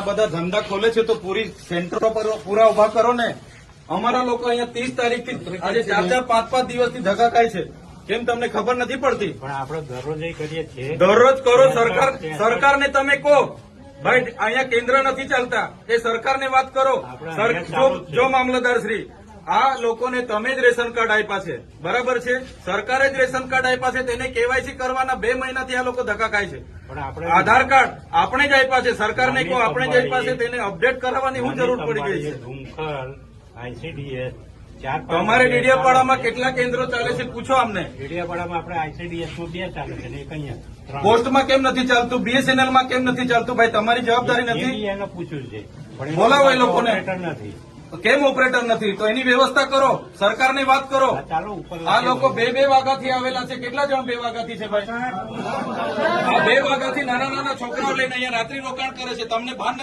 બધા ધંધા ખોલે છે તો પૂરી સેન્ટરો પર પૂરા ઉભા કરો ને. અમારા લોકો અહીંયા 30 તારીખથી આજે 4-5 દિવસથી ધક્કા ખાય છે. કેમ તમને ખબર નથી પડતી? પણ આપણે દરરોજ કરીએ છીએ. દરરોજ કરો. સરકારને તમે કહો ભાઈ અહીંયા કેન્દ્ર નથી ચાલતા, એ સરકારને વાત કરો. જો મામલતદાર શ્રી, આ લોકોને તમે જ રેશન કાર્ડ આપ્યા છે, બરાબર છે? સરકારે જ રેશન કાર્ડ આપ્યા છે, તેને કેવાયસી કરવાના 2 મહિનાથી આ લોકો ધક્કા ખાય છે. આધાર કાર્ડ આપણે જ આપ્યા છે, સરકારને કહો આપણે જ આપ્યા છે, તેને અપડેટ કરાવવાની શું જરૂર પડી ગઈ છે? ICDS તમારે ડીડીયાપાડામાં કેટલા કેન્દ્રો ચાલે છે પૂછો અમને. ડીડીયાપાડામાં આપણે ICDS માં 2 ચાલે છે ને એક અહીંયા. પોસ્ટમાં કેમ નથી ચાલતું? BSNL માં કેમ નથી ચાલતું? ભાઈ તમારી જવાબદારી નથી? એને પૂછ્યું છે બોલાવો એ લોકોને. નથી કેમ ઓપરેટર નથી? તો એની વ્યવસ્થા કરો, સરકારની વાત કરો. ચાલો ઉપર આ લોકો 2 વાગ્યાથી આવેલા છે. કેટલા જણ 2 વાગ્યાથી છે ભાઈ? આ 2 વાગ્યાથી નાના નાના છોકરાઓ લઈને અહીંયા રાત્રિ રોકાણ કરે છે. તમને ભાન નથી?